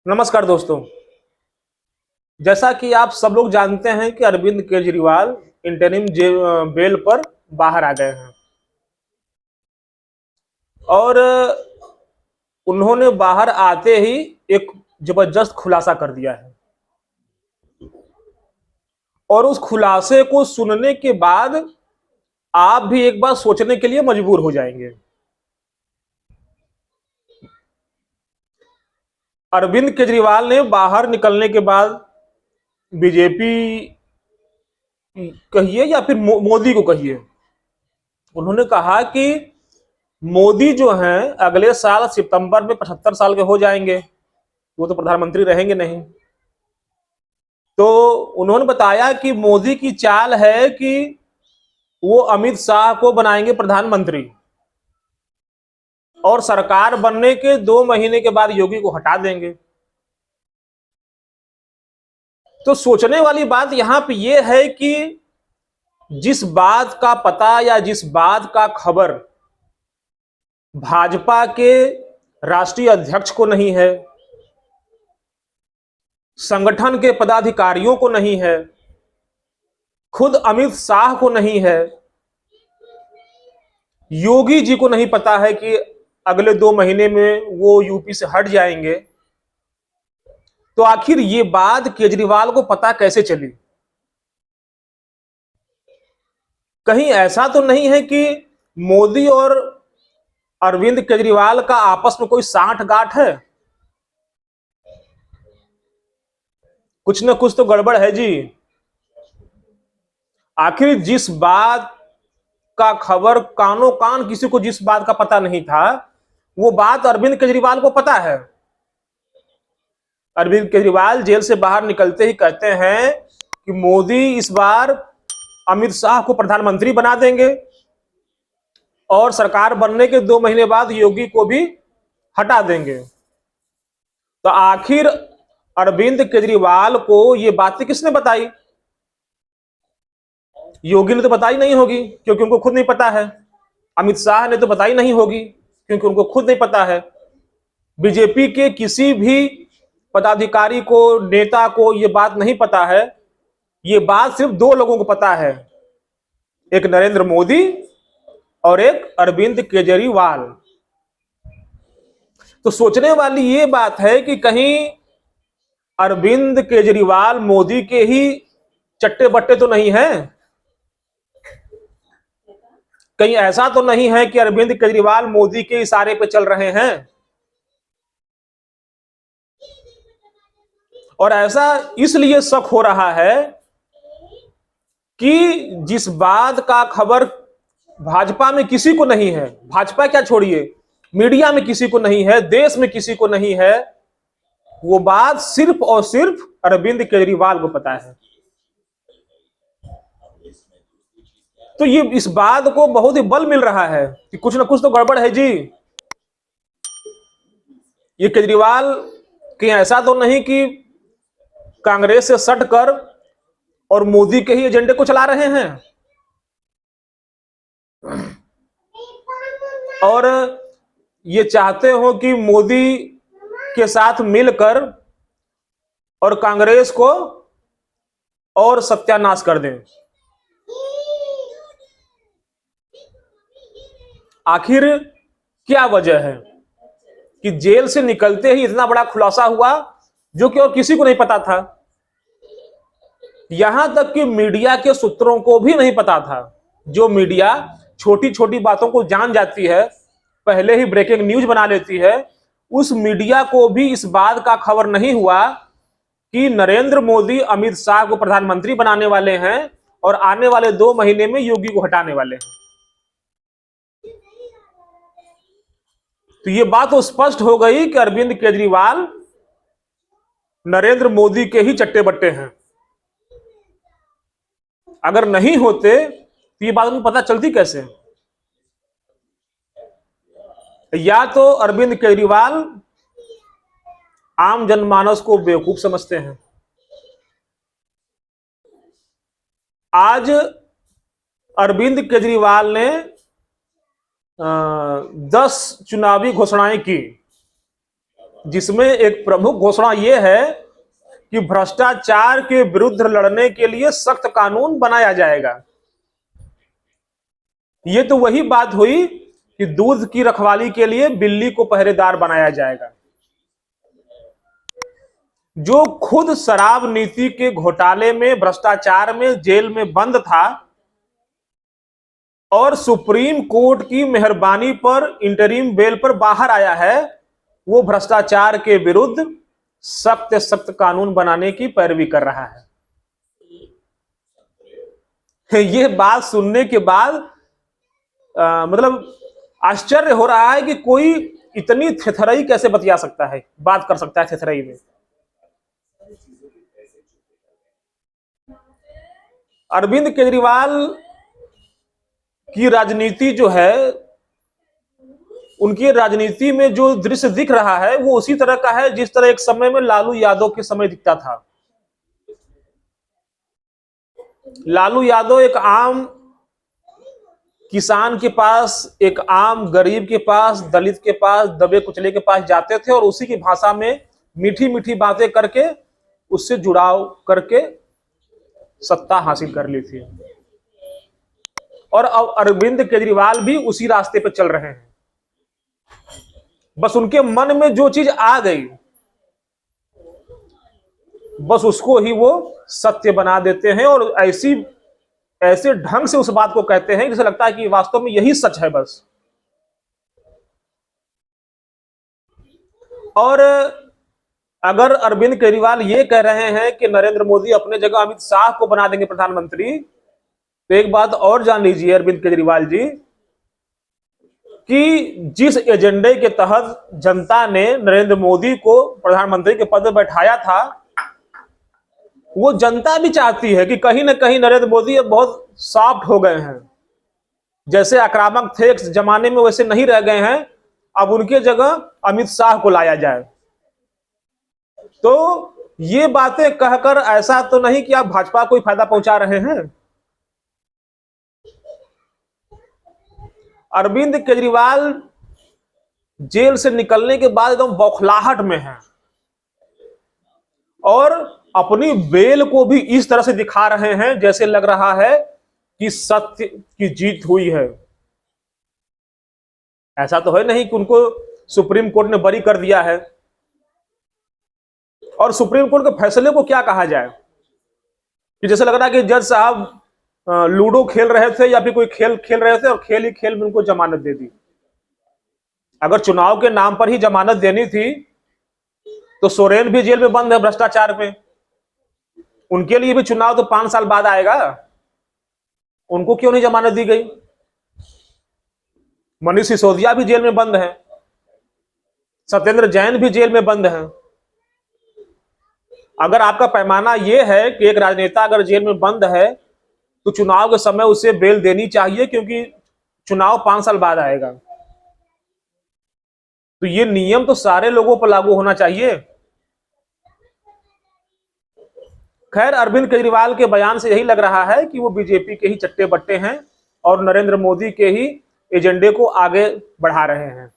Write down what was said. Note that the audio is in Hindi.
नमस्कार दोस्तों। जैसा कि आप सब लोग जानते हैं कि अरविंद केजरीवाल इंटरिम बेल पर बाहर आ गए हैं और उन्होंने बाहर आते ही एक जबरदस्त खुलासा कर दिया है और उस खुलासे को सुनने के बाद आप भी एक बार सोचने के लिए मजबूर हो जाएंगे। अरविंद केजरीवाल ने बाहर निकलने के बाद बीजेपी कहिए या फिर मोदी को कहिए, उन्होंने कहा कि मोदी जो हैं अगले साल सितंबर में 75 साल के हो जाएंगे, वो तो प्रधानमंत्री रहेंगे नहीं। तो उन्होंने बताया कि मोदी की चाल है कि वो अमित शाह को बनाएंगे प्रधानमंत्री और सरकार बनने के 2 महीने के बाद योगी को हटा देंगे। तो सोचने वाली बात यहां पे ये है कि जिस बात का पता या जिस बात का खबर भाजपा के राष्ट्रीय अध्यक्ष को नहीं है, संगठन के पदाधिकारियों को नहीं है, खुद अमित शाह को नहीं है, योगी जी को नहीं पता है कि अगले 2 महीने में वो यूपी से हट जाएंगे, तो आखिर ये बात केजरीवाल को पता कैसे चली? कहीं ऐसा तो नहीं है कि मोदी और अरविंद केजरीवाल का आपस में कोई साठ गांठ है? कुछ ना कुछ तो गड़बड़ है जी। आखिर जिस बात का खबर कानो कान किसी को जिस बात का पता नहीं था, वो बात अरविंद केजरीवाल को पता है। अरविंद केजरीवाल जेल से बाहर निकलते ही कहते हैं कि मोदी इस बार अमित शाह को प्रधानमंत्री बना देंगे और सरकार बनने के 2 महीने बाद योगी को भी हटा देंगे। तो आखिर अरविंद केजरीवाल को ये बातें किसने बताई? योगी ने तो बताई नहीं होगी क्योंकि उनको खुद नहीं पता है। अमित शाह ने तो बताई नहीं होगी क्योंकि उनको खुद नहीं पता है। बीजेपी के किसी भी पदाधिकारी को, नेता को ये बात नहीं पता है। ये बात सिर्फ 2 लोगों को पता है, एक नरेंद्र मोदी और एक अरविंद केजरीवाल। तो सोचने वाली ये बात है कि कहीं अरविंद केजरीवाल मोदी के ही चट्टे बट्टे तो नहीं है? कहीं ऐसा तो नहीं है कि अरविंद केजरीवाल मोदी के इशारे पे चल रहे हैं? और ऐसा इसलिए शक हो रहा है कि जिस बात का खबर भाजपा में किसी को नहीं है, भाजपा क्या छोड़िए, मीडिया में किसी को नहीं है, देश में किसी को नहीं है, वो बात सिर्फ और सिर्फ अरविंद केजरीवाल को पता है। तो ये इस बात को बहुत ही बल मिल रहा है कि कुछ ना कुछ तो गड़बड़ है जी। ये केजरीवाल कहीं ऐसा तो नहीं कि कांग्रेस से सट कर और मोदी के ही एजेंडे को चला रहे हैं और ये चाहते हो कि मोदी के साथ मिलकर और कांग्रेस को और सत्यानाश कर दें। आखिर क्या वजह है कि जेल से निकलते ही इतना बड़ा खुलासा हुआ जो कि और किसी को नहीं पता था? यहां तक कि मीडिया के सूत्रों को भी नहीं पता था। जो मीडिया छोटी छोटी बातों को जान जाती है, पहले ही ब्रेकिंग न्यूज बना लेती है, उस मीडिया को भी इस बात का खबर नहीं हुआ कि नरेंद्र मोदी अमित शाह को प्रधानमंत्री बनाने वाले हैं और आने वाले 2 महीने में योगी को हटाने वाले हैं। तो ये बात तो स्पष्ट हो गई कि अरविंद केजरीवाल नरेंद्र मोदी के ही चट्टे बट्टे हैं। अगर नहीं होते तो ये बात उनको पता चलती कैसे? या तो अरविंद केजरीवाल आम जनमानस को बेवकूफ समझते हैं। आज अरविंद केजरीवाल ने 10 चुनावी घोषणाएं की जिसमें एक प्रमुख घोषणा यह है कि भ्रष्टाचार के विरुद्ध लड़ने के लिए सख्त कानून बनाया जाएगा। यह तो वही बात हुई कि दूध की रखवाली के लिए बिल्ली को पहरेदार बनाया जाएगा। जो खुद शराब नीति के घोटाले में, भ्रष्टाचार में जेल में बंद था और सुप्रीम कोर्ट की मेहरबानी पर इंटरिम बेल पर बाहर आया है, वो भ्रष्टाचार के विरुद्ध सख्त सख्त कानून बनाने की पैरवी कर रहा है। यह बात सुनने के बाद मतलब आश्चर्य हो रहा है कि कोई इतनी थेथरई कैसे बतिया सकता है, बात कर सकता है थेथरई में। अरविंद केजरीवाल की राजनीति जो है, उनकी राजनीति में जो दृश्य दिख रहा है वो उसी तरह का है जिस तरह एक समय में लालू यादव के समय दिखता था। लालू यादव एक आम किसान के पास, एक आम गरीब के पास, दलित के पास, दबे कुचले के पास जाते थे और उसी की भाषा में मीठी मीठी बातें करके उससे जुड़ाव करके सत्ता हासिल कर ली थी। और अब अरविंद केजरीवाल भी उसी रास्ते पर चल रहे हैं। बस उनके मन में जो चीज आ गई, बस उसको ही वो सत्य बना देते हैं और ऐसे ढंग से उस बात को कहते हैं जैसे लगता है कि वास्तव में यही सच है बस। और अगर अरविंद केजरीवाल ये कह रहे हैं कि नरेंद्र मोदी अपने जगह अमित शाह को बना देंगे प्रधानमंत्री, तो एक बात और जान लीजिए अरविंद केजरीवाल जी कि जिस एजेंडे के तहत जनता ने नरेंद्र मोदी को प्रधानमंत्री के पद पर बैठाया था, वो जनता भी चाहती है कि कहीं ना कहीं नरेंद्र मोदी अब बहुत सॉफ्ट हो गए हैं। जैसे आक्रामक थे इस जमाने में, वैसे नहीं रह गए हैं। अब उनके जगह अमित शाह को लाया जाए। तो ये बातें कहकर ऐसा तो नहीं कि आप भाजपा को फायदा पहुंचा रहे हैं। अरविंद केजरीवाल जेल से निकलने के बाद एकदम बौखलाहट में है और अपनी बेल को भी इस तरह से दिखा रहे हैं जैसे लग रहा है कि सत्य की जीत हुई है। ऐसा तो है नहीं कि उनको सुप्रीम कोर्ट ने बरी कर दिया है। और सुप्रीम कोर्ट के फैसले को क्या कहा जाए कि जैसे लग रहा है कि जज साहब लूडो खेल रहे थे या फिर कोई खेल खेल रहे थे और खेल ही खेल में उनको जमानत दे दी। अगर चुनाव के नाम पर ही जमानत देनी थी तो सोरेन भी जेल में बंद है भ्रष्टाचार में। उनके लिए भी चुनाव तो 5 साल बाद आएगा, उनको क्यों नहीं जमानत दी गई? मनीष सिसोदिया भी जेल में बंद है, सत्येंद्र जैन भी जेल में बंद है। अगर आपका पैमाना यह है कि एक राजनेता अगर जेल में बंद है तो चुनाव के समय उसे बेल देनी चाहिए क्योंकि चुनाव 5 साल बाद आएगा। तो ये नियम तो सारे लोगों पर लागू होना चाहिए। खैर, अरविंद केजरीवाल के बयान से यही लग रहा है कि वो बीजेपी के ही चट्टे बट्टे हैं और नरेंद्र मोदी के ही एजेंडे को आगे बढ़ा रहे हैं।